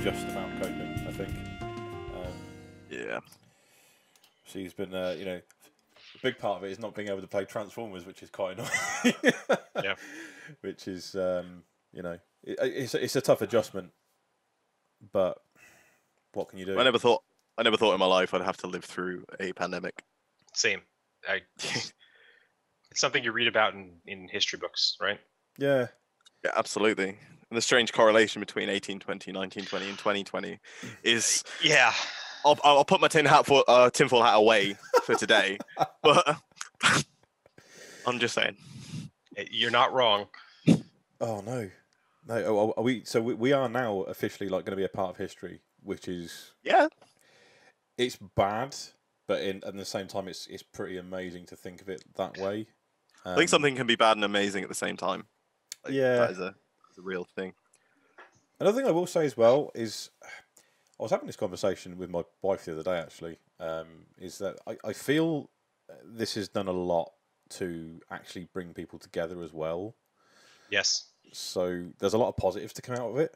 just about coping, I think. Yeah. She's been, you know, a big part of it is not being able to play Transformers, which is quite annoying. Yeah. Which is, you know, it's a tough adjustment, but what can you do? I never thought in my life I'd have to live through a pandemic. Same. It's something you read about in history books, right? Yeah. Yeah, absolutely. And the strange correlation between 1820, 1920, and 2020 is... Yeah. I'll put my tinfoil hat away for today, but I'm just saying. You're not wrong. Oh, no. No, are we? So we are now officially like going to be a part of history, which is... Yeah. It's bad, but at the same time, it's pretty amazing to think of it that way. I think something can be bad and amazing at the same time. Like, yeah. That is a real thing. Another thing I will say as well is... I was having this conversation with my wife the other day, actually, is that I feel this has done a lot to actually bring people together as well. Yes. So there's a lot of positives to come out of it.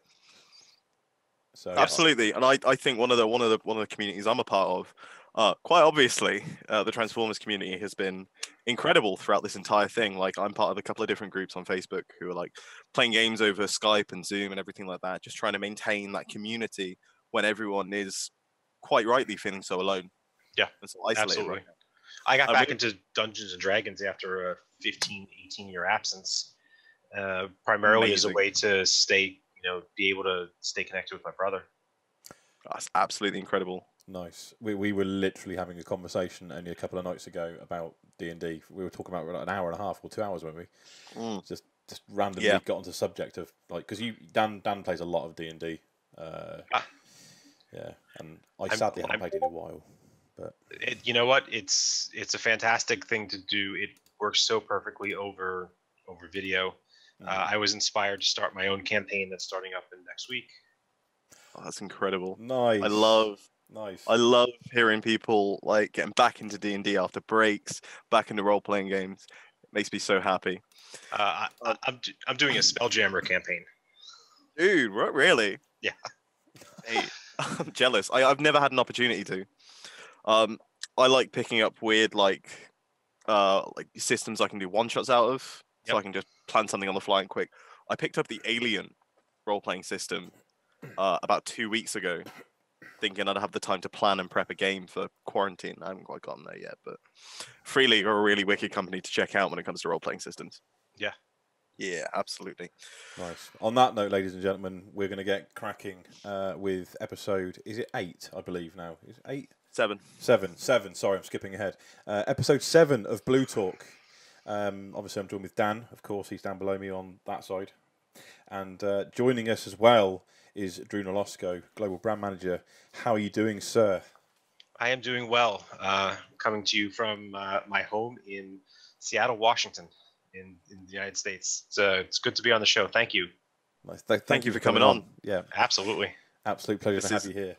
So absolutely, and I think one of the communities I'm a part of, quite obviously, the Transformers community has been incredible throughout this entire thing. Like, I'm part of a couple of different groups on Facebook who are like playing games over Skype and Zoom and everything like that, just trying to maintain that community when everyone is quite rightly feeling so alone. Yeah, and so isolated. Absolutely. Right now. I got back into Dungeons and Dragons after a 15, 18-year absence, primarily as a way to stay, be able to stay connected with my brother. That's absolutely incredible. Nice. We were literally having a conversation only a couple of nights ago about D&D. We were talking about an hour and a half or 2 hours, weren't we? Just randomly got onto the subject of, like, because Dan plays a lot of D&D. Yeah, and I sadly haven't played in a while. But you know what? It's a fantastic thing to do. It works so perfectly over video. I was inspired to start my own campaign that's starting up in next week. Oh, that's incredible. Nice. I love hearing people like getting back into D&D after breaks, back into role-playing games. It makes me so happy. I'm doing a Spelljammer campaign. Dude, really? Yeah. Hey, I'm jealous. I've never had an opportunity to. I like picking up weird like systems I can do one-shots out of, so I can just plan something on the fly and quick. I picked up the Alien role-playing system about 2 weeks ago, thinking I'd have the time to plan and prep a game for quarantine. I haven't quite gotten there yet, but Free League are a really wicked company to check out when it comes to role-playing systems. Yeah. Yeah, absolutely. Nice. On that note, ladies and gentlemen, we're going to get cracking with episode, is it 8, I believe now? Is it 8? 7. 7. Sorry, I'm skipping ahead. Episode 7 of Blue Talk. Obviously, I'm joined with Dan. Of course, he's down below me on that side. And joining us as well is Drew Nolosco, Global Brand Manager. How are you doing, sir? I am doing well. Coming to you from my home in Seattle, Washington, in the United States. It's good to be on the show. Thank you. Nice. Thank you for coming on. Yeah. Absolutely. Absolute pleasure to have you here.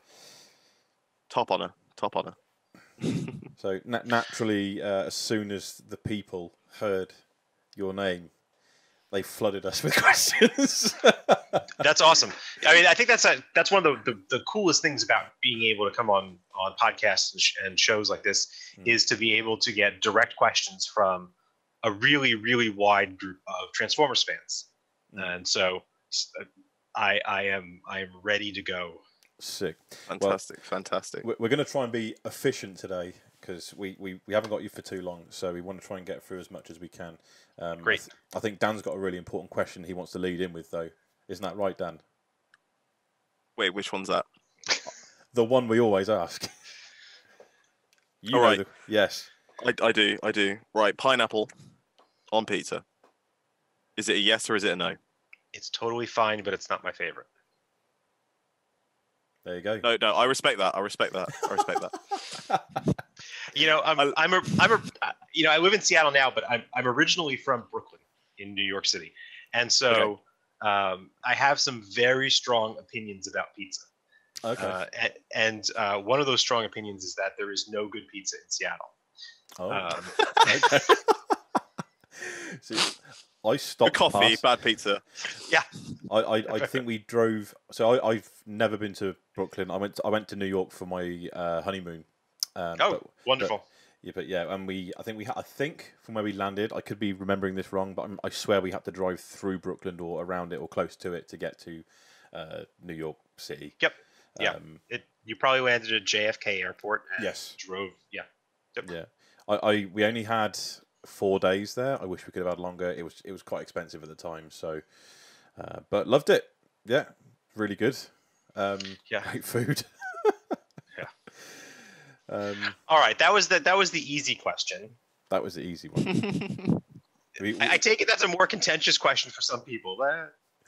Top honor. So naturally, as soon as the people heard your name, they flooded us with questions. That's awesome. I mean, I think that's one of the coolest things about being able to come on podcasts and shows like this is to be able to get direct questions from a really, really wide group of Transformers fans. And so I am ready to go. Sick. Fantastic. We're going to try and be efficient today because we haven't got you for too long, so we want to try and get through as much as we can. Great. I think Dan's got a really important question he wants to lead in with, though. Isn't that right, Dan? Wait, which one's that? The one we always ask. All right. Yes. I do. Right, pineapple on pizza. Is it a yes or is it a no? It's totally fine, but it's not my favorite. There you go. No, I respect that. I live in Seattle now, but I'm originally from Brooklyn in New York City, and so I have some very strong opinions about pizza. Okay. And one of those strong opinions is that there is no good pizza in Seattle. Oh. Okay. See, I stopped. Good coffee, past. bad pizza. Yeah. I think we drove. So I've never been to Brooklyn. I went to New York for my honeymoon. Wonderful. And I think from where we landed, I could be remembering this wrong, but I swear we had to drive through Brooklyn or around it or close to it to get to New York City. Yep. Yeah. You probably landed at JFK Airport. And Yes. Drove. Yeah. Yep. Yeah. We only had 4 days there. I wish we could have had longer. It was quite expensive at the time. So, but loved it. Yeah. Really good. Great food. All right, that was the easy question. That was the easy one. I take it that's a more contentious question for some people.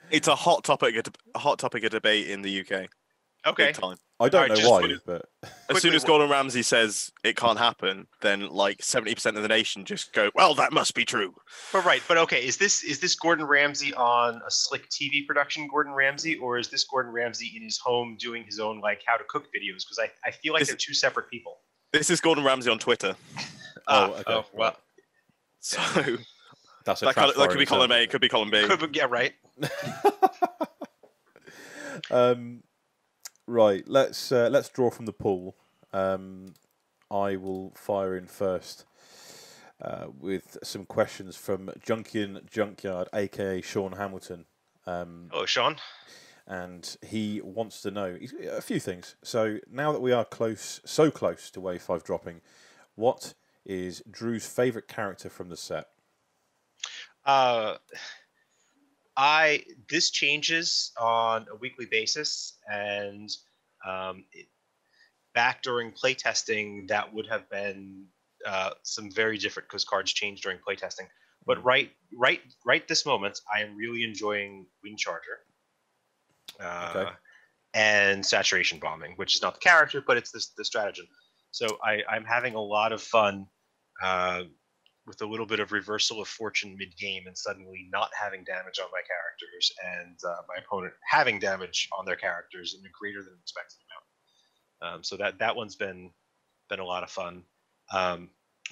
It's a hot topic of debate in the UK. Okay. Big time. I don't know why, but as soon as Gordon Ramsay says it can't happen, then like 70% of the nation just go, "Well, that must be true." But okay, is this Gordon Ramsay on a slick TV production, Gordon Ramsay, or is this Gordon Ramsay in his home doing his own like how to cook videos? Because I feel like they're two separate people. This is Gordon Ramsay on Twitter. Okay. Oh, well. So that could be column A, could be column B. Yeah, right. Right, let's draw from the pool. I will fire in first with some questions from Junkian Junkyard, aka Sean Hamilton. Hello, Sean. And he wants to know a few things. So now that we are so close to Wave 5 dropping, what is Drew's favourite character from the set? This changes on a weekly basis, and back during playtesting, that would have been some very different because cards change during playtesting. But right this moment, I am really enjoying Windcharger and Saturation Bombing, which is not the character, but it's the stratagem. So I'm having a lot of fun with a little bit of reversal of fortune mid-game and suddenly not having damage on my characters and my opponent having damage on their characters in a greater than expected amount. So that one's been a lot of fun.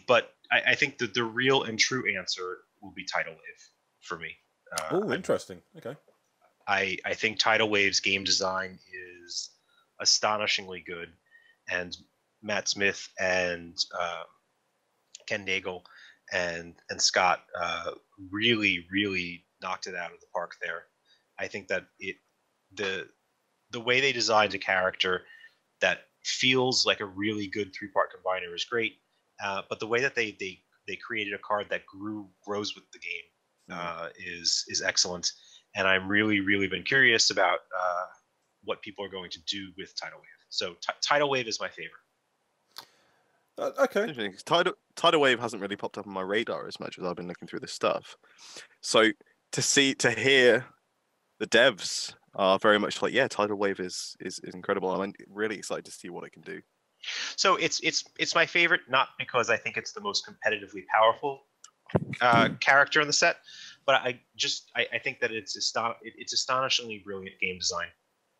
But I think that the real and true answer will be Tidal Wave for me. Interesting. Okay. I think Tidal Wave's game design is astonishingly good, and Matt Smith and Ken Nagel and Scott really knocked it out of the park there. I think that the way they designed a character that feels like a really good 3-part combiner is great, but the way that they created a card that grows with the game is excellent. And I'm really been curious about what people are going to do with Tidal Wave. So Tidal Wave is my favorite. Okay. Tidal Wave hasn't really popped up on my radar as much as I've been looking through this stuff. So to hear the devs are very much like, yeah, Tidal Wave is incredible. I'm really excited to see what it can do. So it's my favorite, not because I think it's the most competitively powerful character in the set, but I think that it's astonishingly brilliant game design.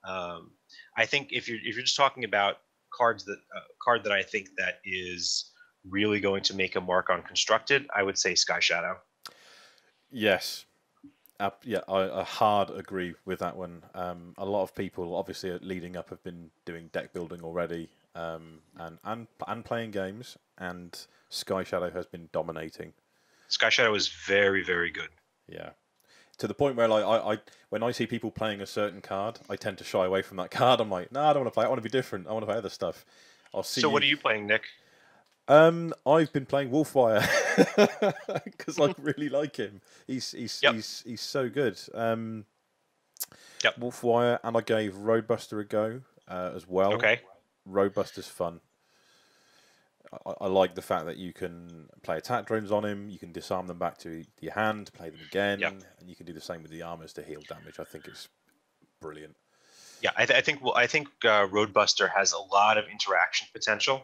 I think if you're just talking about card that I think that is really going to make a mark on Constructed, I would say Sky Shadow. Yes. Yeah, I hard agree with that one. A lot of people, obviously, leading up, have been doing deck building already, and playing games, and Sky Shadow has been dominating. Sky Shadow is very good. Yeah, to the point where like when I see people playing a certain card, I tend to shy away from that card. I'm like, no, I don't want to play. I want to be different. I want to play other stuff. I'll see. So what are you playing, Nick? I've been playing Wolfwire because I really like him. He's so good. Wolfwire, and I gave Roadbuster a go as well. Okay. Roadbuster's fun. I like the fact that you can play attack drones on him. You can disarm them back to your hand, play them again, and you can do the same with the armors to heal damage. I think it's brilliant. Yeah, I think Roadbuster has a lot of interaction potential.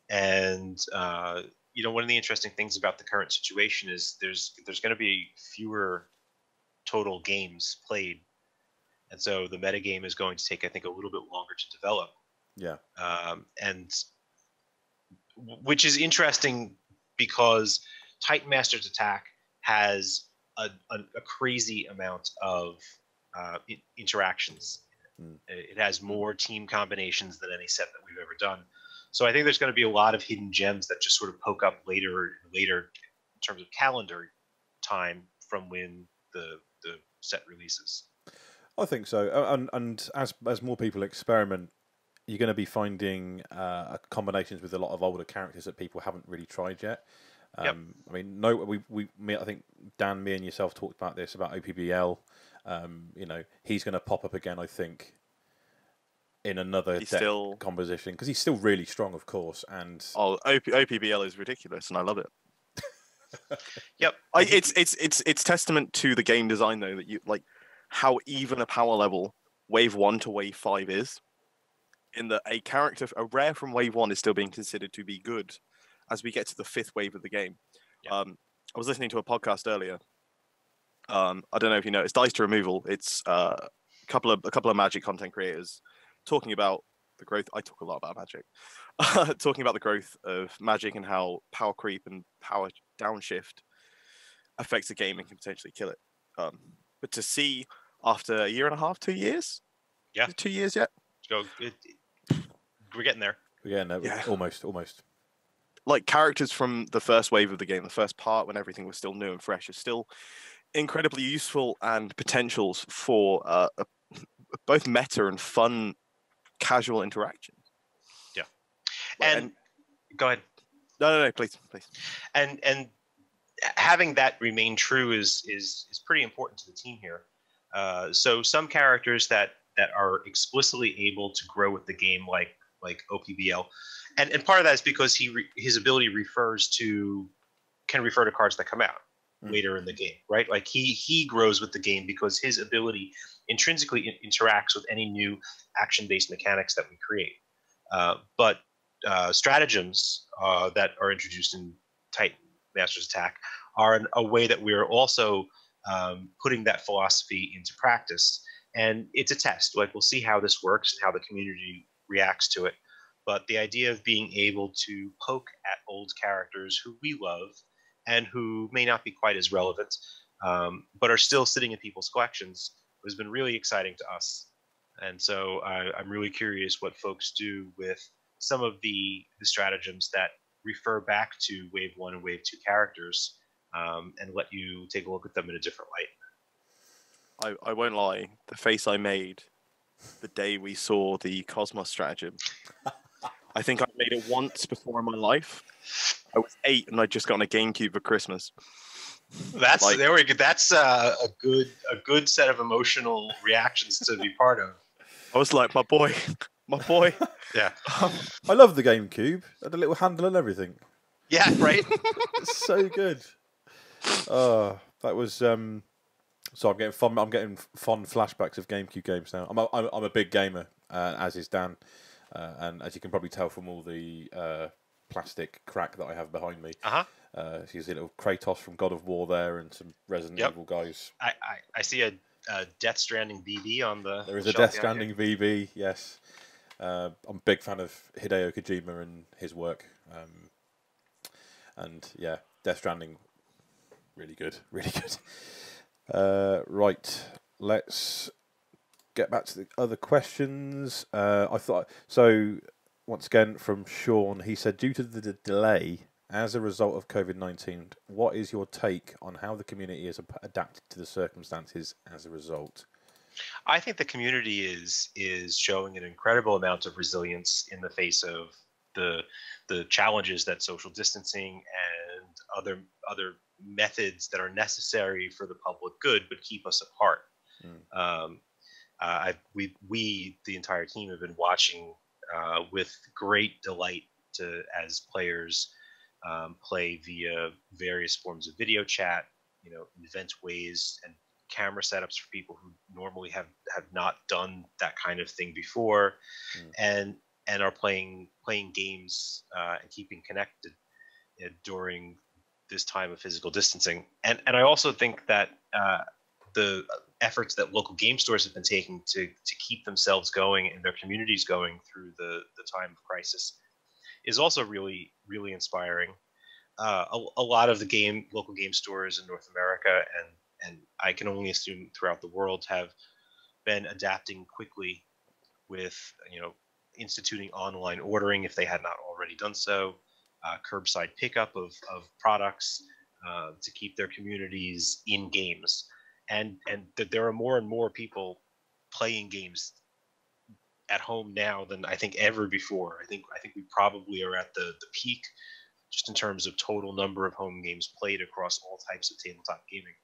And one of the interesting things about the current situation is there's going to be fewer total games played, and so the metagame is going to take, I think, a little bit longer to develop. Yeah. And which is interesting because Titan Master's Attack has a crazy amount of interactions. It has more team combinations than any set that we've ever done. So I think there's going to be a lot of hidden gems that just sort of poke up later in terms of calendar time from when the set releases. I think so, and as more people experiment, you're going to be finding combinations with a lot of older characters that people haven't really tried yet. Yep. I mean, I think Dan, me, and yourself talked about this about OPBL. You know, he's going to pop up again, I think, in another deck composition because he's still really strong, of course. And OPBL is ridiculous, and I love it. Yep. It's testament to the game design though that you like how even a power level wave 1 to wave 5 is. In that a rare from wave 1 is still being considered to be good as we get to the 5th wave of the game. Yeah. I was listening to a podcast earlier. I don't know if you know, it's Dice to Removal. It's a couple of Magic content creators talking about the growth. I talk a lot about Magic. Talking about the growth of Magic and how power creep and power downshift affects the game and can potentially kill it. But to see after a year and a half, 2 years? Yeah. Is it 2 years yet? So we're getting there. Yeah, almost. Like characters from the first wave of the game, the first part when everything was still new and fresh, are still incredibly useful and potentials for both meta and fun, casual interaction. Yeah, and go ahead. No, please. And having that remain true is pretty important to the team here. So some characters that are explicitly able to grow with the game, like OPBL, and part of that is because his ability can refer to cards that come out later in the game, right? Like he grows with the game because his ability intrinsically interacts with any new action-based mechanics that we create. But stratagems that are introduced in Titan Master's Attack are a way that we're also putting that philosophy into practice. And it's a test. Like, we'll see how this works and how the community reacts to it. But the idea of being able to poke at old characters who we love and who may not be quite as relevant, but are still sitting in people's collections, has been really exciting to us. And so I'm really curious what folks do with some of the stratagems that refer back to Wave 1 and Wave 2 characters, and let you take a look at them in a different light. I won't lie, the face I made the day we saw the Cosmos stratagem. I think I made it once before in my life. I was 8 and I'd just gotten a GameCube for Christmas. There we go. That's a good set of emotional reactions to be part of. I was like, my boy. Yeah. I love the GameCube. It had a little handle and everything. Yeah, right. It's so good. That was. So I'm getting fond flashbacks of GameCube games now. I'm a big gamer, as is Dan, and as you can probably tell from all the plastic crack that I have behind me. So you see a little Kratos from God of War there, and some Resident Evil guys. I see a Death Stranding BB on the. There is a Death Stranding BB. Yes, I'm a big fan of Hideo Kojima and his work, and yeah, Death Stranding, really good. Right, let's get back to the other questions. I thought so. Once again, from Sean, he said, due to the delay as a result of COVID-19, what is your take on how the community has adapted to the circumstances as a result? I think the community is showing an incredible amount of resilience in the face of the challenges that social distancing and other methods that are necessary for the public good but keep us apart. We the entire team have been watching with great delight as players play via various forms of video chat, invent ways and camera setups for people who normally have not done that kind of thing before, and are playing games and keeping connected during this time of physical distancing. And I also think that the efforts that local game stores have been taking to keep themselves going and their communities going through the time of crisis is also really, really inspiring. A lot of the local game stores in North America and I can only assume throughout the world, have been adapting quickly with, instituting online ordering if they had not already done so, curbside pickup of products to keep their communities in games, and that there are more and more people playing games at home now than I think ever before. I think we probably are at the peak just in terms of total number of home games played across all types of tabletop gaming.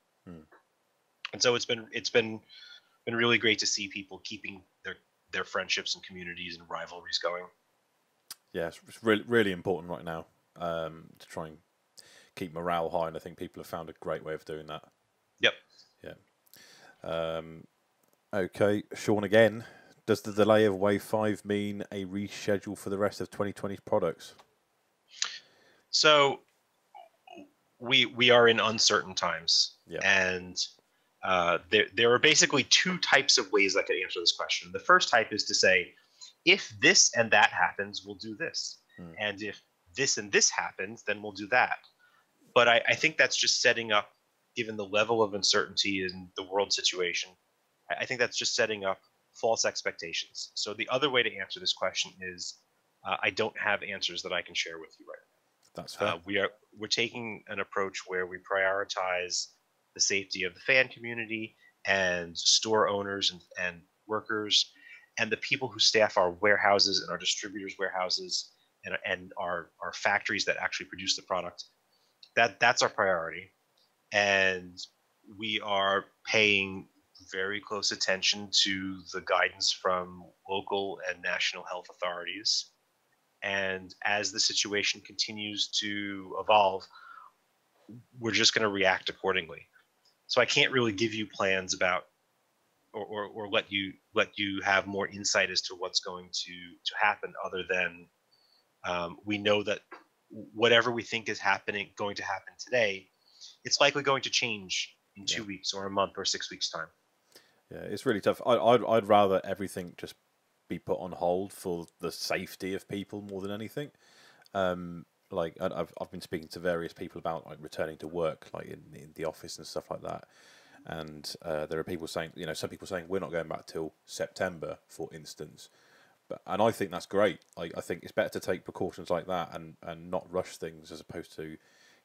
And so it's been really great to see people keeping their friendships and communities and rivalries going. Yeah, it's really, really important right now to try and keep morale high, and I think people have found a great way of doing that. Yep. Yeah. Okay, Sean again. Does the delay of Wave 5 mean a reschedule for the rest of 2020's products? So we are in uncertain times, yeah. And there are basically two types of ways I could answer this question. The first type is to say, if this and that happens, we'll do this. And if this and this happens, then we'll do that. But I think that's just setting up, given the level of uncertainty in the world situation, I think that's just setting up false expectations. So the other way to answer this question is, I don't have answers that I can share with you right now. That's fair. We're taking an approach where we prioritize the safety of the fan community and store owners and workers and the people who staff our warehouses and our distributors' warehouses and our factories that actually produce the product. That's our priority. And we are paying very close attention to the guidance from local and national health authorities. And as the situation continues to evolve, we're just going to react accordingly. So I can't really give you plans about or let you have more insight as to what's going to happen, other than we know that whatever we think is going to happen today, it's likely going to change in 2 weeks or a month or 6 weeks time. Yeah, it's really tough. I'd rather everything just be put on hold for the safety of people more than anything. Like I've been speaking to various people about like returning to work, like in the office and stuff like that. And there are people saying, some people saying we're not going back till September, for instance. And I think that's great. I think it's better to take precautions like that and not rush things, as opposed to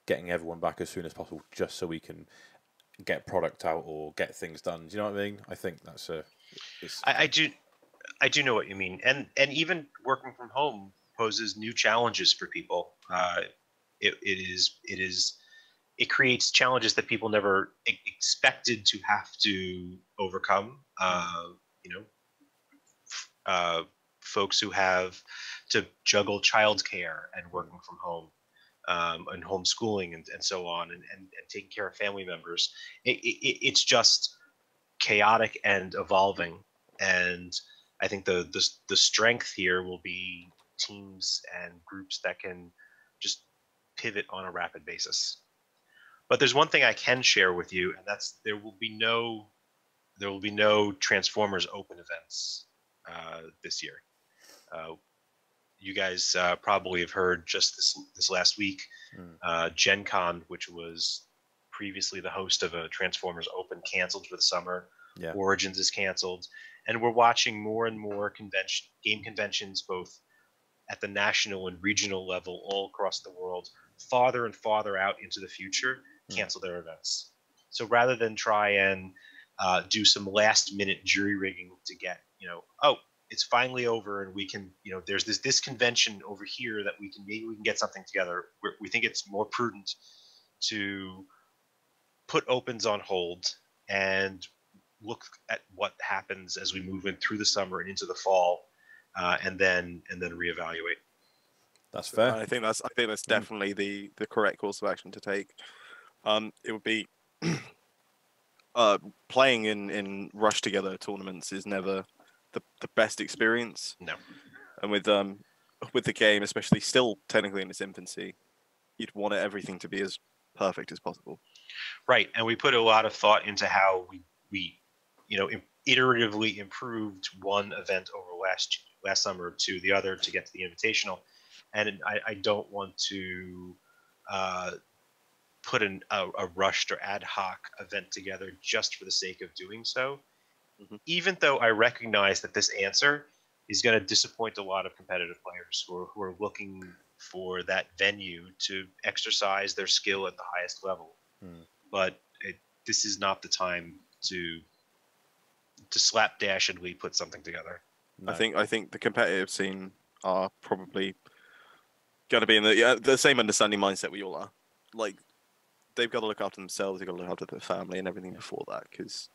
getting everyone back as soon as possible, just so we can get product out or get things done. Do you know what I mean? I think that's I do know what you mean, and even working from home poses new challenges for people. It creates challenges that people never expected to have to overcome. Folks who have to juggle childcare and working from home, and homeschooling and so on, and taking care of family members. It's just chaotic and evolving. And I think the strength here will be teams and groups that can just pivot on a rapid basis. But there's one thing I can share with you, and that's there will be no Transformers Open events this year. You guys probably have heard just this last week, Gen Con, which was previously the host of a Transformers Open, canceled for the summer. Yeah. Origins is canceled. And we're watching more and more game conventions, both at the national and regional level all across the world, farther and farther out into the future, cancel their events. So rather than try and do some last minute jury rigging to get, it's finally over and we can, there's this convention over here that maybe we can get something together. We think it's more prudent to put opens on hold and look at what happens as we move in through the summer and into the fall, and then reevaluate. That's fair. I think that's definitely the correct course of action to take. It would be playing in rush together tournaments is never the best experience. No. And with the game, especially still technically in its infancy, you'd want everything to be as perfect as possible. Right, and we put a lot of thought into how we iteratively improved one event over last summer to the other to get to the Invitational, and I don't want to put a rushed or ad hoc event together just for the sake of doing so. Even though I recognize that this answer is going to disappoint a lot of competitive players who are looking for that venue to exercise their skill at the highest level. But this is not the time to slapdashedly put something together. No. I think the competitive scene are probably going to be in the same understanding mindset we all are. Like, they've got to look after themselves, they've got to look after their family and everything before that, because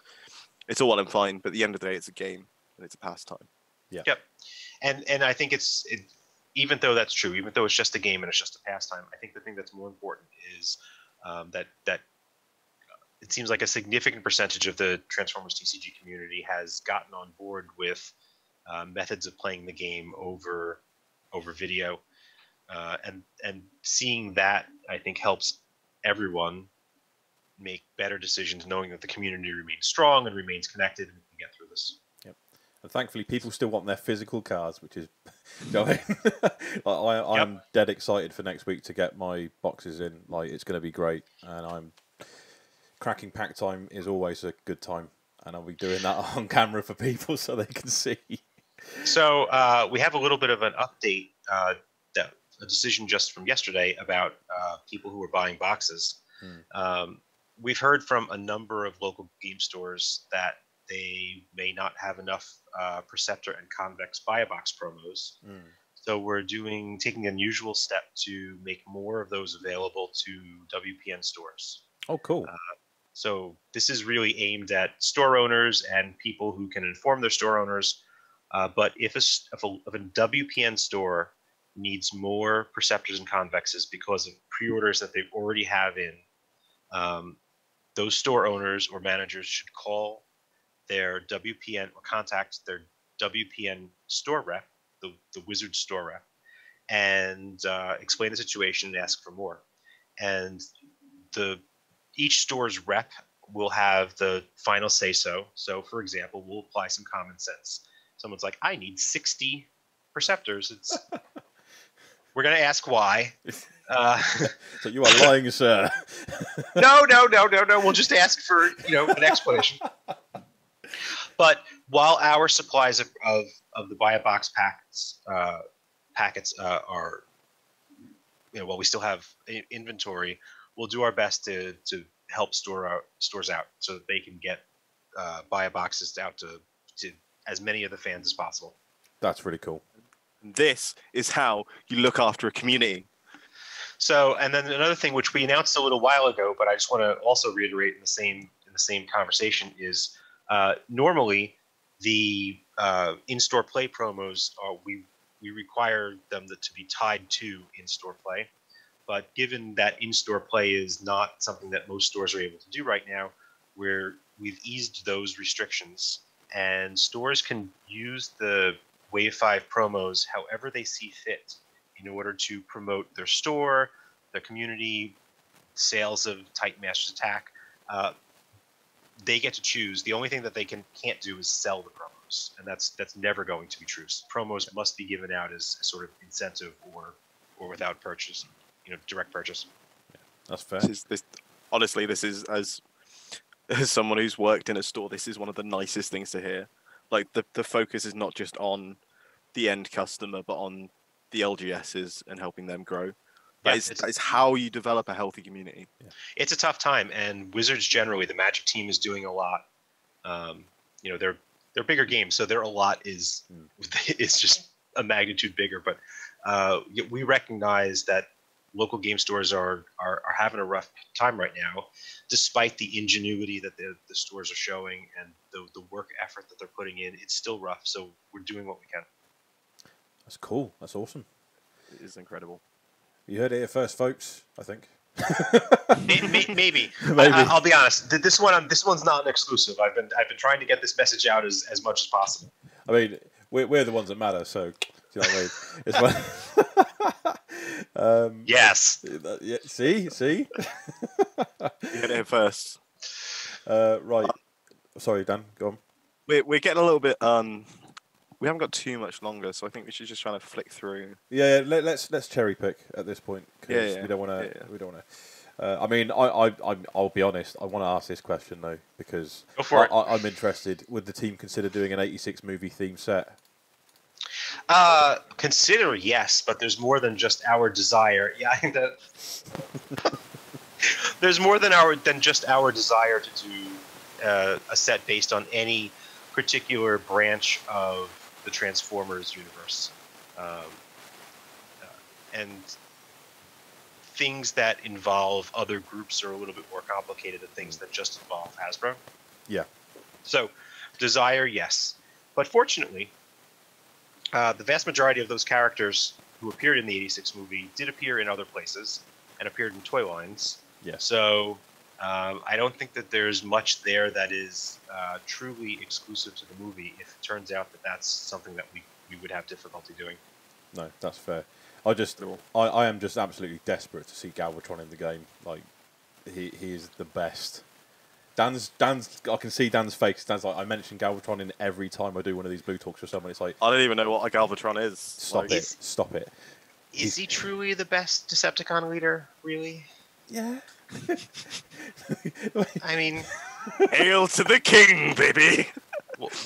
it's all well and fine, but at the end of the day, it's a game and it's a pastime. Yeah. Yep. And I think even though that's true, even though it's just a game and it's just a pastime, I think the thing that's more important is that it seems like a significant percentage of the Transformers TCG community has gotten on board with methods of playing the game over video, and seeing that, I think, helps everyone make better decisions, knowing that the community remains strong and remains connected, and we can get through this. Yep. And thankfully, people still want their physical cards, which is, you know, I'm dead excited for next week to get my boxes in. Like, it's going to be great, and cracking pack time is always a good time, and I'll be doing that on camera for people so they can see. So we have a little bit of an update, a decision just from yesterday about people who are buying boxes. We've heard from a number of local game stores that they may not have enough Perceptor and Convex buy-a-box promos. So we're taking an unusual step to make more of those available to WPN stores. Oh, cool. So this is really aimed at store owners and people who can inform their store owners. But if a WPN store needs more Perceptors and Convexes because of pre-orders that they already have in, those store owners or managers should call their WPN or contact their WPN store rep, the Wizard store rep, and explain the situation and ask for more. And each store's rep will have the final say-so. So, for example, we'll apply some common sense. Someone's like, I need 60 Perceptors. We're going to ask why. So you are lying, sir. No. We'll just ask for an explanation. But while our supplies of the buy-a-box packets are, while we still have inventory, we'll do our best to help stores out so that they can get buy-a-boxes out to as many of the fans as possible. That's really cool. This is how you look after a community. So, and then another thing which we announced a little while ago, but I just want to also reiterate in the same conversation is normally the in-store play promos we require them to be tied to in-store play. But given that in-store play is not something that most stores are able to do right now, we've eased those restrictions, and stores can use the Wave 5 promos however they see fit in order to promote their store, their community, sales of Titan Master's Attack. They get to choose. The only thing that they can't do is sell the promos, and that's never going to be true. Promos must be given out as a sort of incentive or without purchase, direct purchase. Yeah, that's fair. Honestly, this is as someone who's worked in a store, this is one of the nicest things to hear. Like the focus is not just on the end customer, but on the LGSs and helping them grow. That is how you develop a healthy community. Yeah. It's a tough time, and Wizards generally, the Magic team is doing a lot. They're bigger games, so their a lot is it's just a magnitude bigger. But we recognize that local game stores are having a rough time right now, despite the ingenuity that the stores are showing and the work effort that they're putting in. It's still rough, so we're doing what we can. That's cool. That's awesome. It is incredible. You heard it here first, folks. I think. Maybe. I'll be honest. This one's not an exclusive. I've been trying to get this message out as much as possible. I mean, we're the ones that matter. So, do you know what I mean? Yes. Yeah. See. You heard it here first. Right. Sorry, Dan. Go on. We're getting a little bit. We haven't got too much longer, so I think we should just try to flick through. Yeah, let's cherry pick at this point because Yeah. we don't want to. We don't want I mean, I'll be honest. I want to ask this question though because Go for it. I'm interested. Would the team consider doing an '86 movie theme set? Consider yes, but there's more than just our desire. Yeah, I think that there's more than just our desire to do a set based on any particular branch of the Transformers universe, and things that involve other groups are a little bit more complicated than things that just involve Hasbro. Yeah. So, desire, yes, but fortunately, the vast majority of those characters who appeared in the '86 movie did appear in other places and appeared in toy lines. Yes. So I don't think that there's much there that is truly exclusive to the movie if it turns out that that's something that we would have difficulty doing. No, that's fair. I am just absolutely desperate to see Galvatron in the game. Like, he is the best. Dan's. I can see Dan's face. Dan's like, I mention Galvatron in every time I do one of these Blue Talks or someone. It's like, I don't even know what a Galvatron is. Stop it. Is he truly the best Decepticon leader? Really? Yeah. I mean, hail to the king, baby.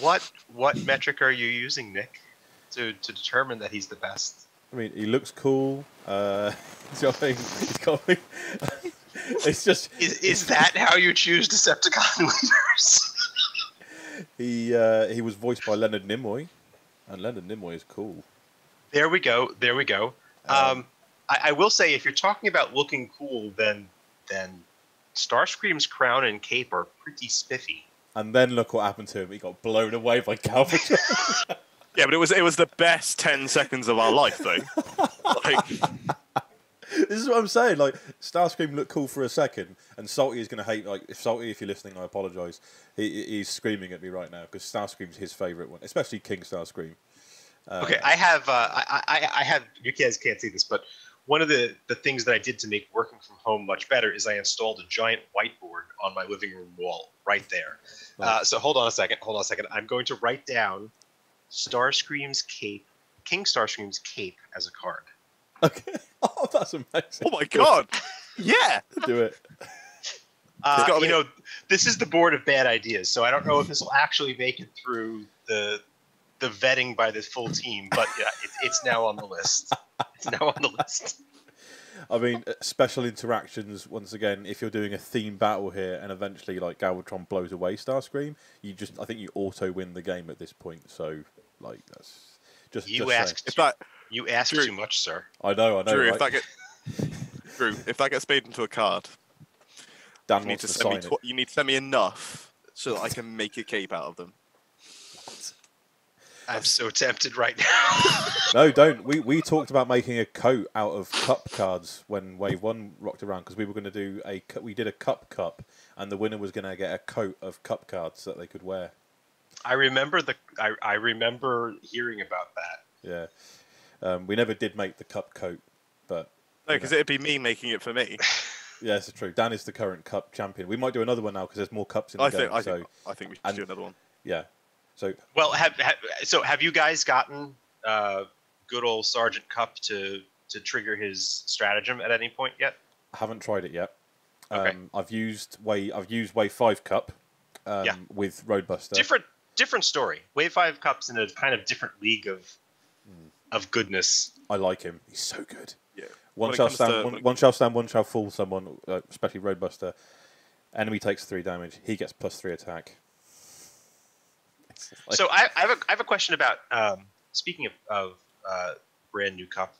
What metric are you using, Nick, to determine that he's the best? I mean, he looks cool. He's got. It's just. Is that how you choose Decepticon leaders? He was voiced by Leonard Nimoy, and Leonard Nimoy is cool. There we go. I will say, if you're talking about looking cool, then Starscream's crown and cape are pretty spiffy. And then look what happened to him. He got blown away by Galvatron. Yeah, but it was the best 10 seconds of our life, though. Like, this is what I'm saying. Like, Starscream looked cool for a second, and Salty is going to hate. Like, Salty, if you're listening, I apologise. He's screaming at me right now because Starscream's his favourite one, especially King Starscream. Okay, I have. You guys can't see this, but one of the things that I did to make working from home much better is I installed a giant whiteboard on my living room wall right there. Nice. So hold on a second. I'm going to write down Starscream's cape, King Starscream's cape as a card. Okay. Oh, that's amazing. oh my god. Yeah. Do it. This is the board of bad ideas, so I don't know if this will actually make it through the vetting by the full team, but yeah, it's now on the list. I mean, special interactions, once again, if you're doing a theme battle here and eventually like Galvatron blows away Starscream, I think you auto win the game at this point. So, like, that's just you asked Drew, too much, sir. I know. Drew, right? if that gets made into a card, Dan you need wants to to send me sign it. you need to send me enough so that I can make a cape out of them. I'm so tempted right now. No, don't. We talked about making a coat out of cup cards when Wave 1 rocked around because we were going to do we did a cup, and the winner was going to get a coat of cup cards that they could wear. I remember I remember hearing about that. Yeah. We never did make the cup coat, but No, because it'd be me making it for me. yeah, it's true. Dan is the current cup champion. We might do another one now because there's more cups in the game. I think we should do another one. Yeah. So well, have you guys gotten good old Sergeant Cup to trigger his stratagem at any point yet? I haven't tried it yet. Okay. I've used Wave 5 Cup with Roadbuster. Different story. Wave 5 Cup's in a kind of different league of goodness. I like him. He's so good. Yeah. One shall stand, one shall fall someone, especially Roadbuster. Enemy takes 3 damage. He gets +3 attack. Like, so I have a question about speaking of brand new Cup.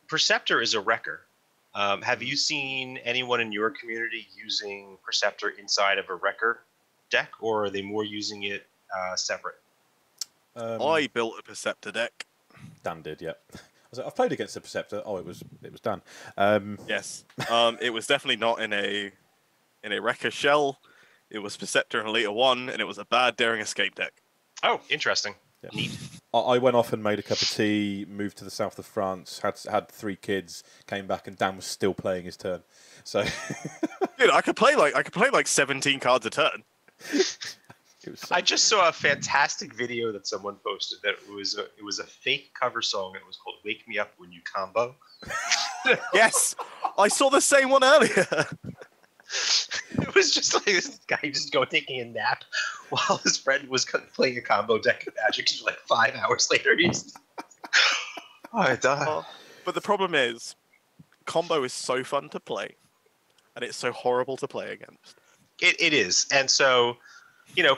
Perceptor is a wrecker. Have you seen anyone in your community using Perceptor inside of a wrecker deck, or are they more using it separate? I built a Perceptor deck. Dan did, yeah. I was like, I've played against the Perceptor. Oh, it was Dan. Yes. It was definitely not in a wrecker shell. It was Perceptor in Elite 1, and it was a bad Daring Escape deck. Oh, interesting. Yeah. Neat. I went off and made a cup of tea, moved to the south of France, had 3 kids, came back, and Dan was still playing his turn. So, dude, I could play like 17 cards a turn. I just saw a fantastic video that someone posted that it was a fake cover song. And it was called "Wake Me Up When You Combo." Yes, I saw the same one earlier. It was just like this guy just taking a nap while his friend was playing a combo deck of Magic. He's like 5 hours later, he's I died. But the problem is, combo is so fun to play, and it's so horrible to play against. It is, and so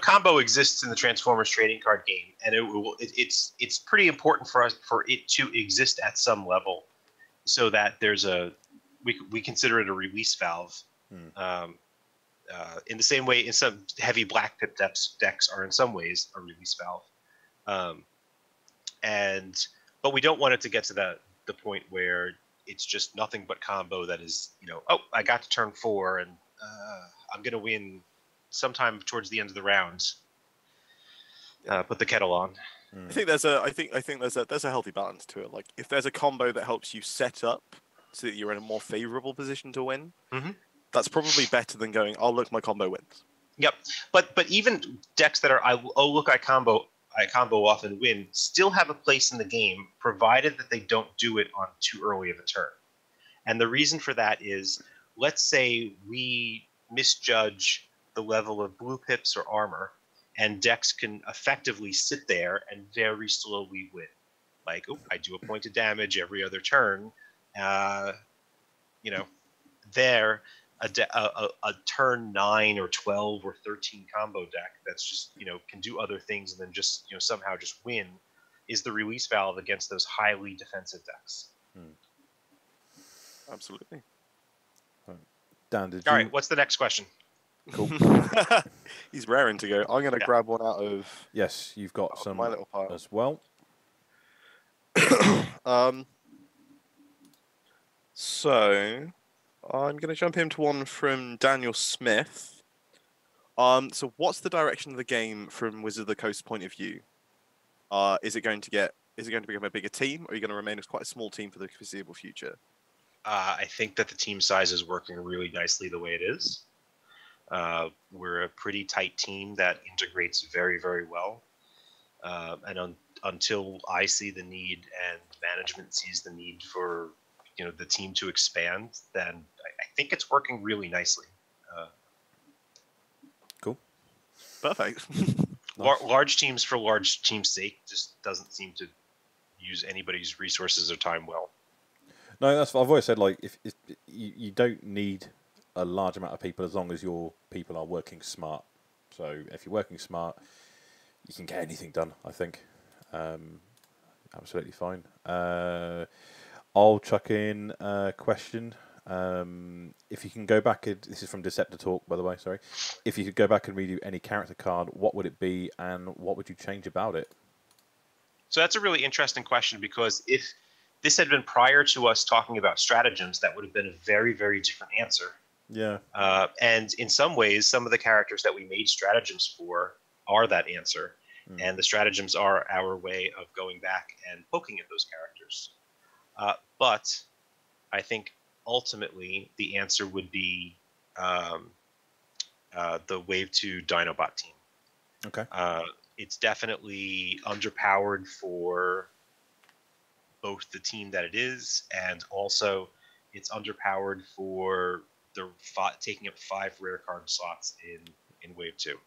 combo exists in the Transformers trading card game, and it's pretty important for it to exist at some level, so that there's we consider it a release valve. In the same way, in some heavy black pip decks are in some ways a release valve, but we don't want it to get to the point where it's just nothing but combo that is I got to turn 4 and I'm gonna win sometime towards the end of the round. Put the kettle on. I think there's a healthy balance to it. Like if there's a combo that helps you set up so that you're in a more favorable position to win, that's probably better than going, oh look, my combo wins. Yep, but even decks that are I combo off and win still have a place in the game, provided that they don't do it on too early of a turn. And the reason for that is, let's say we misjudge the level of blue pips or armor, and decks can effectively sit there and very slowly win. Like, I do a point of damage every other turn. A turn 9 or 12 or 13 combo deck that's just can do other things and then just somehow just win is the release valve against those highly defensive decks. Absolutely. Dan, all right, what's the next question? Cool. He's raring to go. I'm going to grab one out of. Yes, you've got some my little pile as well. So I'm going to jump into one from Daniel Smith. So what's the direction of the game from Wizard of the Coast point of view? Is it going to become a bigger team, or are you going to remain as quite a small team for the foreseeable future? I think that the team size is working really nicely the way it is. We're a pretty tight team that integrates very, very well. And until I see the need and management sees the need for the team to expand, then I think it's working really nicely. Cool. Perfect. Large teams for large teams' sake just doesn't seem to use anybody's resources or time well. No, that's what I've always said. Like, if you don't need a large amount of people as long as your people are working smart. So if you're working smart, you can get anything done, I think. Absolutely fine. I'll chuck in a question. If you can go back, this is from Deceptor Talk, by the way, sorry. If you could go back and redo any character card, what would it be and what would you change about it? So that's a really interesting question, because if this had been prior to us talking about stratagems, that would have been a very, very different answer. Yeah. And in some ways, some of the characters that we made stratagems for are that answer. And the stratagems are our way of going back and poking at those characters. But I think ultimately the answer would be the Wave 2 Dinobot team. Okay. It's definitely underpowered for both the team that it is, and also it's underpowered for the taking up 5 rare card slots in Wave 2.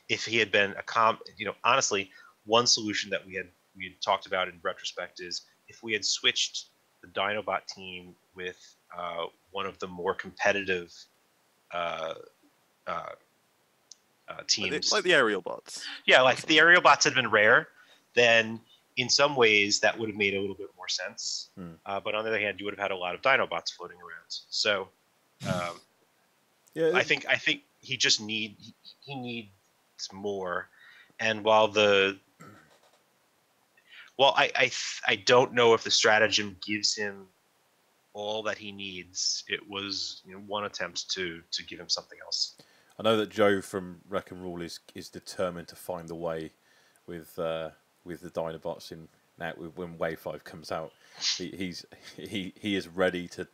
If he had been honestly, one solution that we had talked about in retrospect is if we had switched the Dinobot team with one of the more competitive teams, like the aerial bots. Yeah, like if the aerial bots had been rare, then in some ways that would have made a little bit more sense. But on the other hand, you would have had a lot of Dinobots floating around. So I think he just needs more. And while I don't know if the stratagem gives him all that he needs, it was one attempt to give him something else. I know that Joe from Wreck and Rule is determined to find the way with the Dinobots when Wave 5 comes out. He is ready to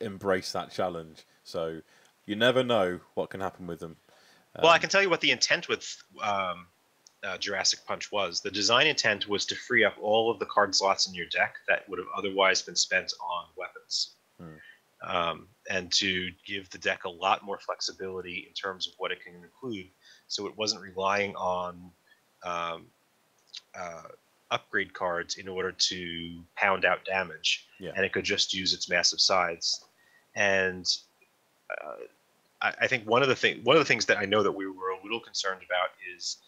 embrace that challenge. So you never know what can happen with them. Well, I can tell you what the intent with Jurassic Punch was. The design intent was to free up all of the card slots in your deck that would have otherwise been spent on weapons. And to give the deck a lot more flexibility in terms of what it can include, so it wasn't relying on upgrade cards in order to pound out damage, and it could just use its massive size. And I think one of the things that I know that we were a little concerned about is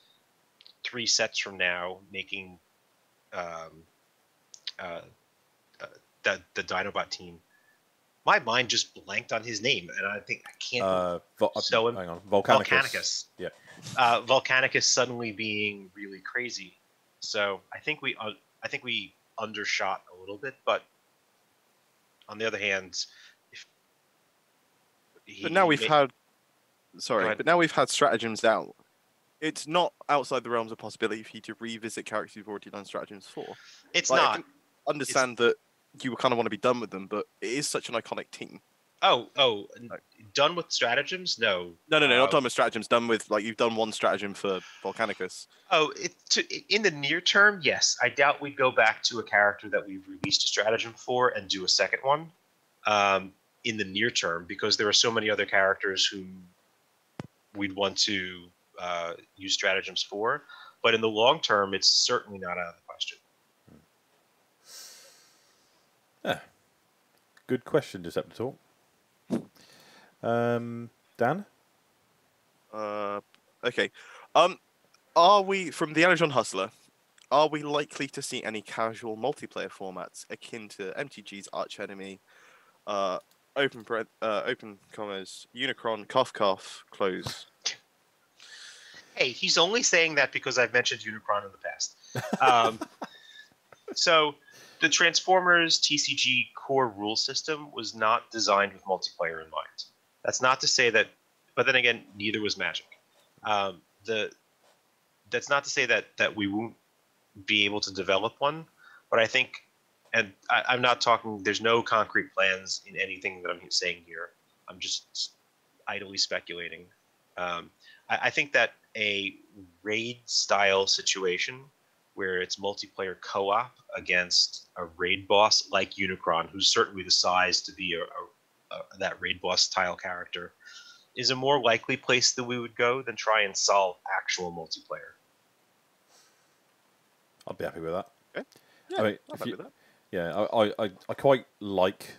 3 sets from now making the Dinobot team. My mind just blanked on his name, and I think I can't. Hang on, Volcanicus. Yeah, Volcanicus suddenly being really crazy. So I think we undershot a little bit, but on the other hand, now we've had stratagems out. It's not outside the realms of possibility for you to revisit characters you've already done stratagems for. It's not. I can understand that you kind of want to be done with them, but it is such an iconic team. Done with stratagems? No, not done with stratagems. Done with, like, you've done one stratagem for Volcanicus. In the near term, yes. I doubt we'd go back to a character that we've released a stratagem for and do a second one. In the near term, because there are so many other characters who we'd want to use stratagems for. But in the long term, it's certainly not out of the question. Yeah. Good question, Deceptor Talk. Dan? Okay. Are we, from the Energon Hustler, are we likely to see any casual multiplayer formats akin to MTG's Arch Enemy, open commas, Unicron, cough, close? Hey, he's only saying that because I've mentioned Unicron in the past. So the Transformers TCG core rule system was not designed with multiplayer in mind. That's not to say that, but then again, neither was Magic. That's not to say that we won't be able to develop one, but I think, and I'm not talking, there's no concrete plans in anything that I'm saying here. I'm just idly speculating. I think that a raid style situation where it's multiplayer co-op against a raid boss like Unicron, who's certainly the size to be that raid boss style character, is a more likely place that we would go than try and solve actual multiplayer. I'd be happy with that. Okay. Yeah, I mean, I'm happy with that. Yeah, I quite like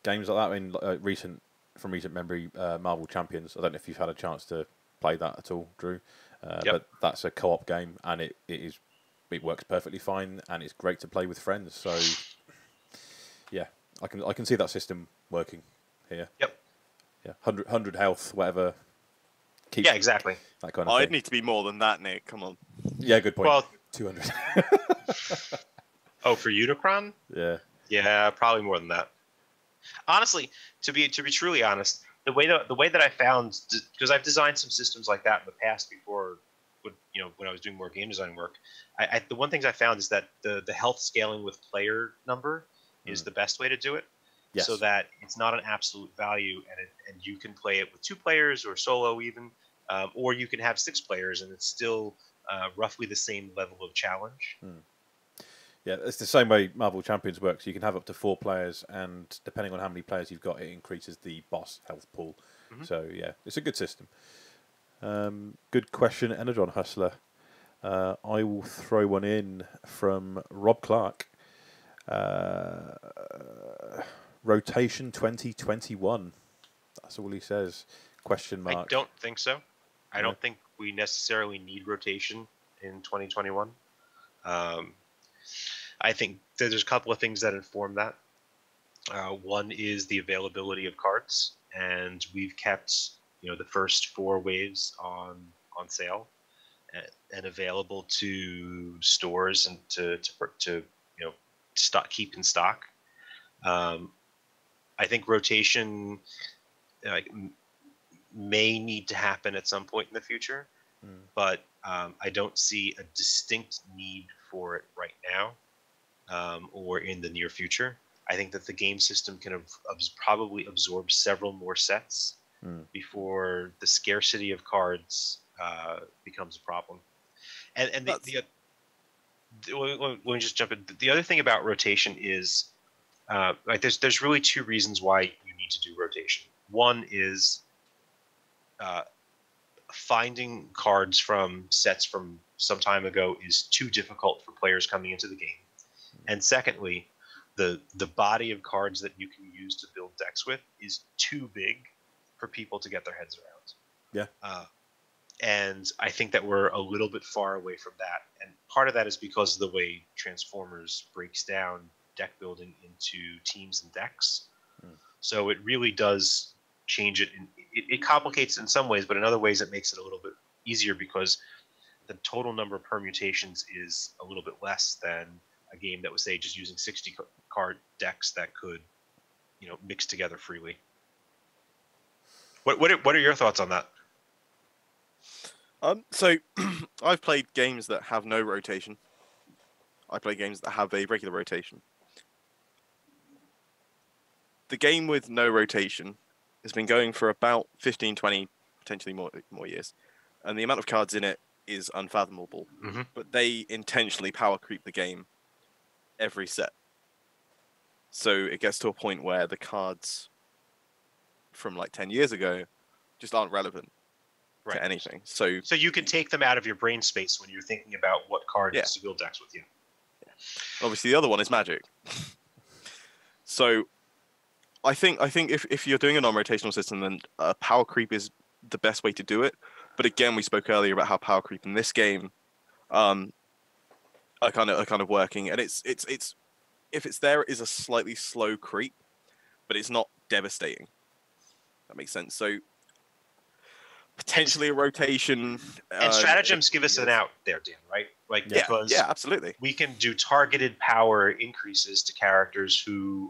games like that. I mean, from recent memory, Marvel Champions. I don't know if you've had a chance to play that at all, Drew. But that's a co-op game, and it works perfectly fine, and it's great to play with friends. So, yeah, I can see that system working here. Yep. Yeah, 100 health, whatever. Yeah, exactly. That kind of thing. I'd need to be more than that, Nick. Come on. Yeah, good point. Well, 200. Oh, for Unicron? Yeah. Yeah, probably more than that. Honestly, to be truly honest, the way that I found, because I've designed some systems like that in the past before, when I was doing more game design work, the one things I found is that the health scaling with player number is the best way to do it. Yes. So that it's not an absolute value, and you can play it with 2 players or solo even, or you can have 6 players and it's still roughly the same level of challenge. Yeah, it's the same way Marvel Champions works. You can have up to 4 players, and depending on how many players you've got, it increases the boss health pool. So, yeah, it's a good system. Good question, Energon Hustler. I will throw one in from Rob Clark. Rotation 2021. That's all he says. Question mark. I don't think so. I don't think we necessarily need rotation in 2021. I think there's a couple of things that inform that. One is the availability of cards, and we've kept the first 4 waves on sale and available to stores and to keep in stock. I think rotation may need to happen at some point in the future, but I don't see a distinct need for it right now or in the near future. I think that the game system can probably absorb several more sets before the scarcity of cards becomes a problem. And let me just jump in. The other thing about rotation is like there's really two reasons why you need to do rotation. One is finding cards from sets from some time ago is too difficult for players coming into the game. And secondly, the body of cards that you can use to build decks with is too big for people to get their heads around. Yeah. And I think that we're a little bit far away from that. And part of that is because of the way Transformers breaks down deck building into teams and decks. So it really does change it. It complicates it in some ways, but in other ways it makes it a little bit easier because the total number of permutations is a little bit less than a game that was, say, just using 60 card decks that could, mix together freely. What are your thoughts on that? So I've played games that have no rotation. I play games that have a regular rotation. The game with no rotation has been going for about 15, 20, potentially more years. And the amount of cards in it is unfathomable. Mm-hmm. But they intentionally power creep the game every set. So it gets to a point where the cards from like 10 years ago just aren't relevant to anything. So you can take them out of your brain space when you're thinking about what cards to build decks with you. Yeah. Obviously, the other one is Magic. So I think if you're doing a non-rotational system, then power creep is the best way to do it. But again, we spoke earlier about how power creep in this game are kind of working, and it's if it's there, it is a slightly slow creep, but it's not devastating. That makes sense. So potentially a rotation. And stratagems give us an out there, Dan, right? Like because absolutely. We can do targeted power increases to characters who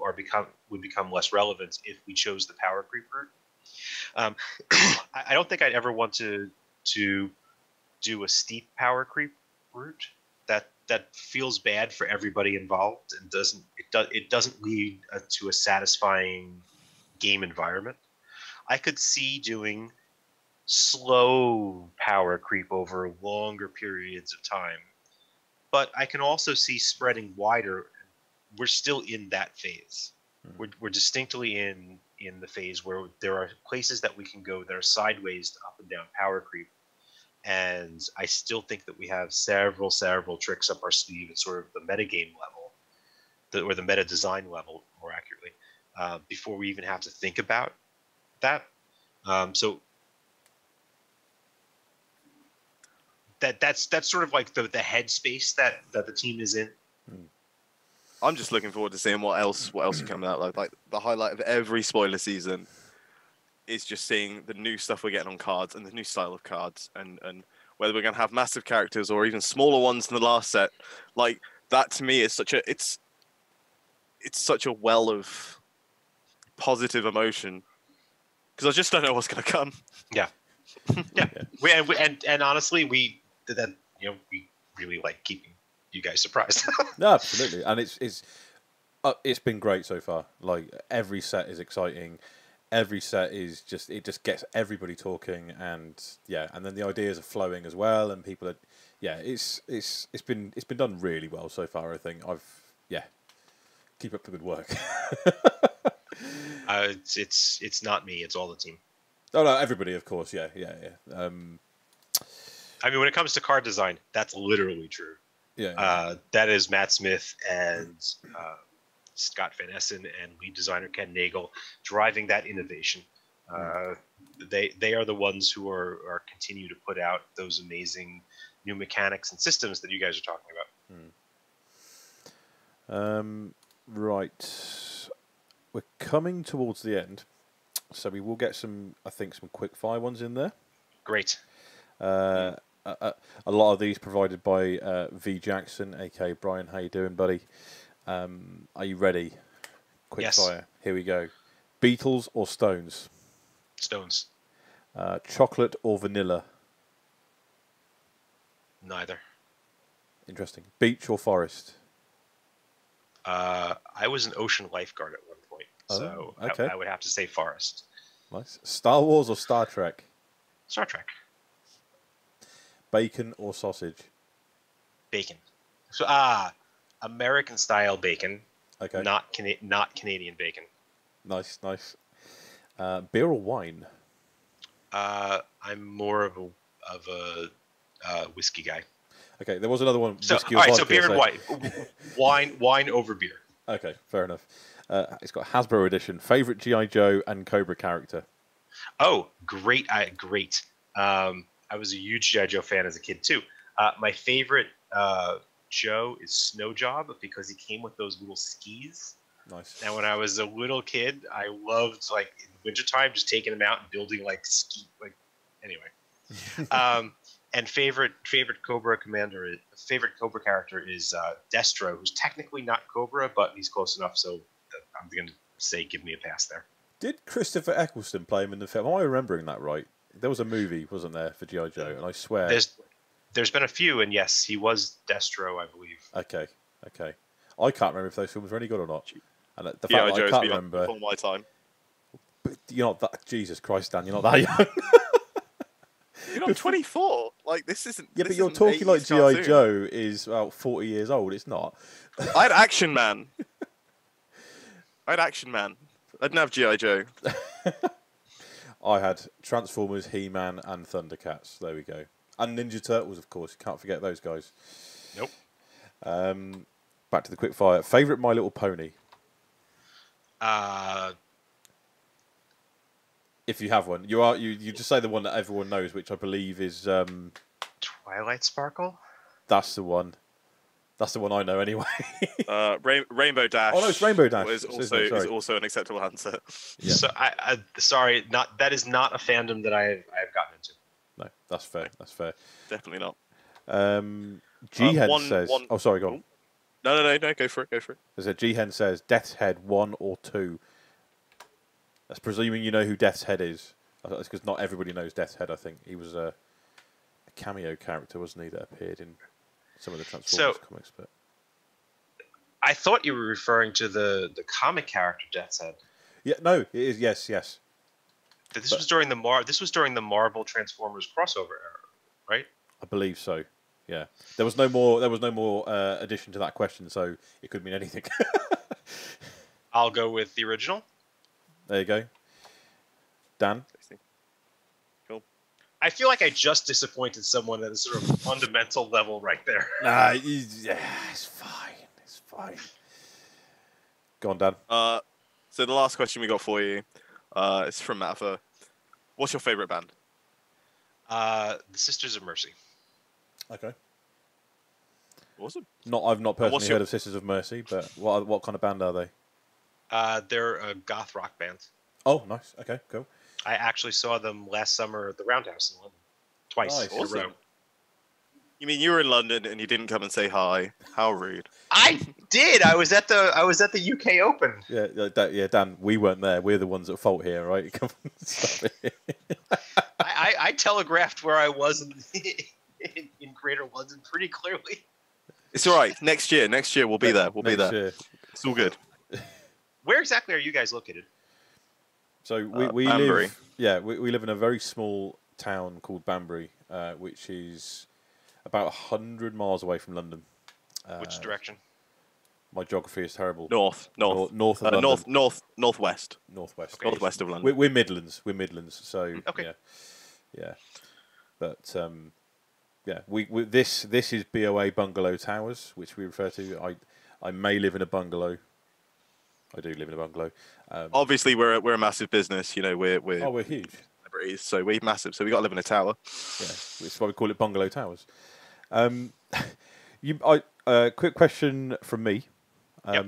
would become less relevant if we chose the power creep route. I don't think I'd ever want to do a steep power creep route. That feels bad for everybody involved and doesn't lead to a satisfying game environment. I could see doing slow power creep over longer periods of time, but I can also see spreading wider. We're still in that phase. We're distinctly in the phase where there are places that we can go that are sideways to up and down power creep, and I still think that we have several tricks up our sleeve at sort of the metagame level, or the meta design level, more accurately, before we even have to think about that. So that's sort of like the headspace that the team is in. I'm just looking forward to seeing what else is coming out. Like the highlight of every spoiler season is just seeing the new stuff we're getting on cards and the new style of cards, and whether we're going to have massive characters or even smaller ones than the last set. Like that to me is such a well of positive emotion, because I just don't know what's going to come. Yeah. And honestly, we really like keeping you guys surprised. No, absolutely, and it's been great so far. Like every set is exciting. Every set is it just gets everybody talking, and then the ideas are flowing as well, and people are, it's been done really well so far. I think keep up the good work. It's not me, it's all the team. Oh no, everybody, of course, yeah. I mean, when it comes to card design, that's literally true. Yeah. That is Matt Smith and Scott Van Essen and lead designer Ken Nagel driving that innovation. They are the ones who are continue to put out those amazing new mechanics and systems that you guys are talking about. Right. We're coming towards the end, so we will get some quickfire ones in there. Great. A lot of these provided by V Jackson, aka Brian. How you doing, buddy? Are you ready? Quickfire. Yes. Here we go. Beatles or Stones? Stones. Chocolate or vanilla? Neither. Interesting. Beach or forest? I was an ocean lifeguard at one point, so okay. I would have to say forest. Nice. Star Wars or Star Trek? Star Trek. Bacon or sausage? Bacon. So American style bacon. Okay. Not Canadian bacon. Nice. Beer or wine? I'm more of a whiskey guy. Okay, there was another one. So, Whiskey all or right, so vodka, beer and wine. Wine over beer. Okay, fair enough. It's got Hasbro edition. Favorite GI Joe and Cobra character? Oh, great! Great. I was a huge G.I. Joe fan as a kid too. My favorite Joe is Snow Job because he came with those little skis. Nice. And when I was a little kid, I loved like in wintertime just taking him out and building like ski. Like anyway. And favorite Cobra character is Destro, who's technically not Cobra, but he's close enough. So I'm going to say, give me a pass there. Did Christopher Eccleston play him in the film? Am I remembering that right? There was a movie, wasn't there, for G.I. Joe? And I swear... There's been a few, and yes, he was Destro, I believe. Okay. I can't remember if those films were any good or not. And the fact G.I. that I can't remember... Before my time. But you're not that... Jesus Christ, Dan, you're not that young. You're not 24. Like, this isn't... Yeah, this but you're isn't talking like 80s G.I. cartoon. Joe is about 40 years old. It's not. I had Action Man. I didn't have G.I. Joe. I had Transformers, He-Man, and Thundercats. There we go. And Ninja Turtles, of course. You can't forget those guys. Nope. Back to the quickfire. Favorite My Little Pony? If you have one, you just say the one that everyone knows, which I believe is Twilight Sparkle. That's the one. That's the one I know anyway. Rainbow Dash. Oh no, it's Rainbow Dash. Is also an acceptable answer. Yeah. So sorry, that is not a fandom that I've gotten into. No, that's fair. That's fair. Definitely not. G-Hen says. Oh, sorry, go on. No. Go for it. There's a G-Hen says Death's Head 1 or 2. That's presuming you know who Death's Head is. That's because not everybody knows Death's Head. I think he was a cameo character, wasn't he, that appeared in some of the Transformers comics. But I thought you were referring to the comic character Death's Head. Yeah, no, it is. Yes. This was during the Marvel Transformers crossover era, right? I believe so. Yeah, there was no more addition to that question, so it could mean anything. I'll go with the original. There you go, Dan. Cool. I feel like I just disappointed someone at a sort of fundamental level right there. Nah, it's fine. It's fine. Go on, Dan. So the last question we got for you is from Mather. What's your favorite band? The Sisters of Mercy. Okay. Awesome. I've not personally heard of Sisters of Mercy, but what kind of band are they? They're a goth rock band. Oh, nice. Okay, cool. I actually saw them last summer at the Roundhouse in London. Twice Nice. in a row. You mean you were in London and you didn't come and say hi? How rude. I did. I was at the UK Open. Yeah, Dan. We weren't there. We're the ones at fault here, right? Come on, stop it. I telegraphed where I was in Greater London pretty clearly. It's all right. Next year we'll be there. We'll be there. Year. It's all good. Where exactly are you guys located? So we Banbury. live. Yeah, we live in a very small town called Banbury, which is about 100 miles away from London. Which direction? My geography is terrible. North of London. Northwest. Northwest. Okay. Northwest of London. We're Midlands. So okay. Yeah. But yeah, this is BOA Bungalow Towers, which we refer to. I may live in a bungalow. I do live in a bungalow. Obviously, we're a massive business. You know, we're huge. Celebrities, so we're massive. So we got to live in a tower. Yeah, that's why we call it Bungalow Towers. Quick question from me. Yep.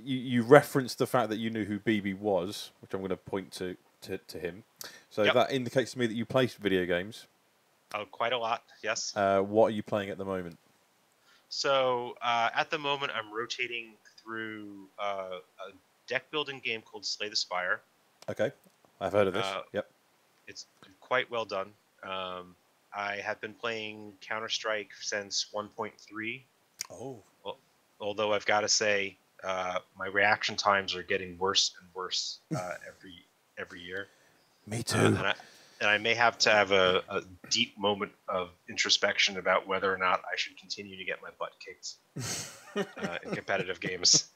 You referenced the fact that you knew who BB was, which I'm going to point to him. So Yep. that indicates to me that you play video games. Oh, quite a lot. Yes. What are you playing at the moment? So at the moment, I'm rotating through a deck building game called Slay the Spire. Okay, I've heard of this. Yep. It's quite well done. I have been playing Counter-Strike since 1.3. Oh. Well, although I've got to say, my reaction times are getting worse and worse every year. Me too. and I may have to have a deep moment of introspection about whether or not I should continue to get my butt kicked in competitive games.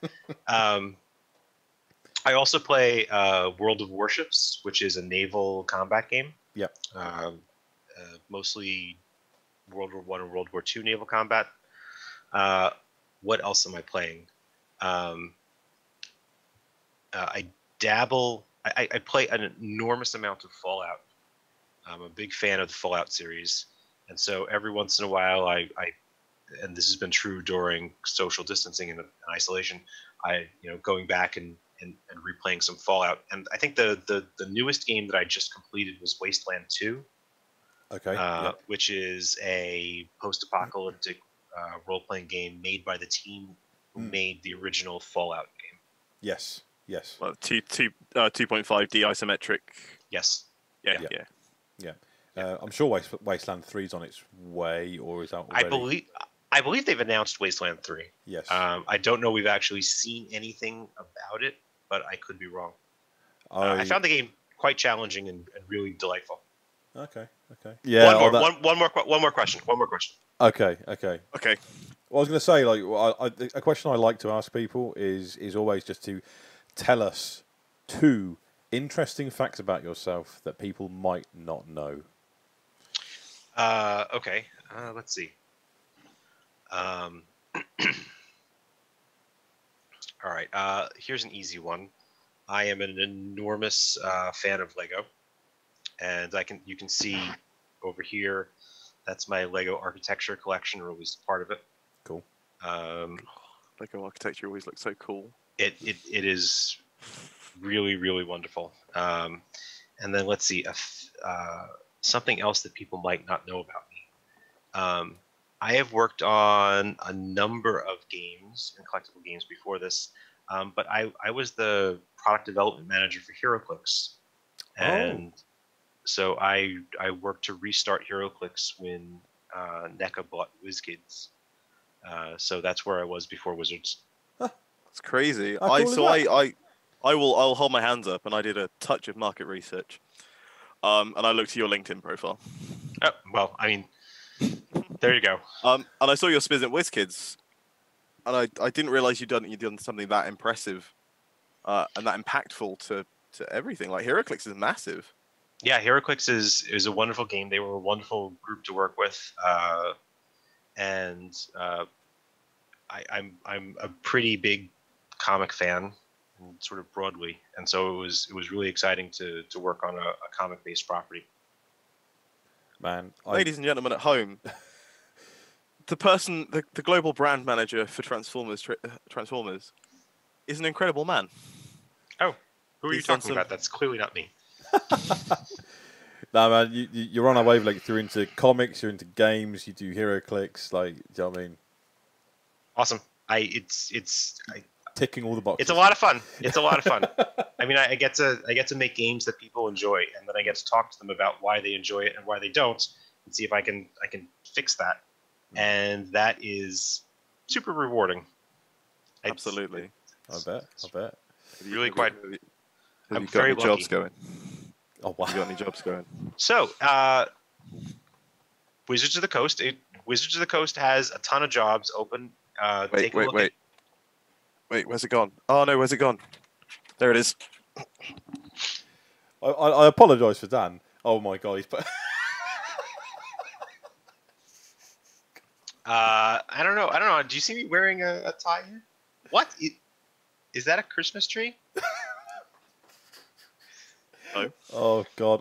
I also play World of Warships, which is a naval combat game. Yep. Mostly World War I and World War II naval combat. What else am I playing? I dabble. I play an enormous amount of Fallout. I'm a big fan of the Fallout series, and so every once in a while, and this has been true during social distancing and isolation, going back and replaying some Fallout. And I think the newest game that I just completed was Wasteland 2. Okay. Which is a post-apocalyptic role-playing game made by the team who made the original Fallout game. Yes. Well, 2.5D isometric. Yes. Yeah. I'm sure Wasteland 3 is on its way, or is out already. I believe they've announced Wasteland 3. Yes. I don't know we've actually seen anything about it, but I could be wrong. I found the game quite challenging and really delightful. Okay. Yeah. One more question. Okay. Okay. Well, I was going to say, like, a question I like to ask people is always just to tell us 2 interesting facts about yourself that people might not know. Okay. Let's see. All right. Here's an easy one. I am an enormous fan of Lego, and you can see over here. That's my Lego architecture collection, or at least part of it. Cool. Lego architecture always looks so cool. It is really, really wonderful. And then let's see, something else that people might not know about me. I have worked on a number of games and collectible games before this, but I was the product development manager for HeroClix, and so I worked to restart HeroClix when NECA bought WizKids. So that's where I was before Wizards. That's crazy. I'll hold my hands up, and I did a touch of market research, and I looked at your LinkedIn profile. Oh, well, I mean, there you go. And I saw your spiz at WizKids, and I didn't realize you'd done something that impressive, and that impactful to everything. Like HeroClix is massive. Yeah, HeroClix is a wonderful game. They were a wonderful group to work with, and I'm a pretty big comic fan, sort of broadly, and so it was really exciting to work on a comic based property. Man, ladies and gentlemen at home, the global brand manager for Transformers is an incredible man. Oh, who are you talking about? That's clearly not me. No, man, you're on a wavelength. You're into comics, you're into games, you do HeroClix, like, do you know what I mean? Awesome. Ticking all the boxes. It's a lot of fun. I mean, I get to make games that people enjoy, and then I get to talk to them about why they enjoy it and why they don't, and see if I can fix that. And that is super rewarding. Absolutely. I bet. Really quite. Have you got any jobs going? Oh wow. Have you got any jobs going? So, Wizards of the Coast. Wizards of the Coast has a ton of jobs open. Wait, where's it gone? Oh no, where's it gone? There it is. I apologise for Dan. Oh my god, he's put. I don't know. Do you see me wearing a tie here? What? Is that a Christmas tree? No. Oh god,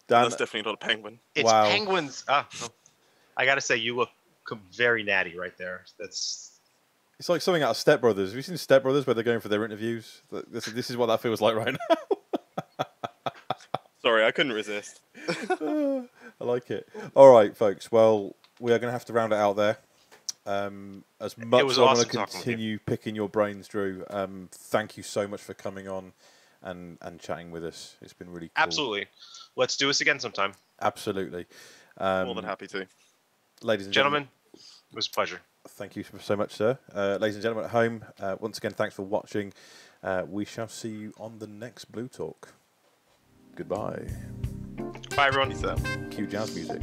Dan. That's definitely not a penguin. It's penguins. Oh. I gotta say, you look very natty right there. It's like something out of Step Brothers. Have you seen Step Brothers where they're going for their interviews? This is what that feels like right now. Sorry, I couldn't resist. I like it. All right, folks. Well, we are going to have to round it out there. As much as I want to continue picking your brains, Drew, thank you so much for coming on and chatting with us. It's been really cool. Absolutely. Let's do this again sometime. Absolutely. More than happy to. Ladies and gentlemen, it was a pleasure. Thank you so much, sir. Ladies and gentlemen at home, once again, thanks for watching. We shall see you on the next Blue Talk. Goodbye. Bye, everyone. Peace out. Cue jazz music.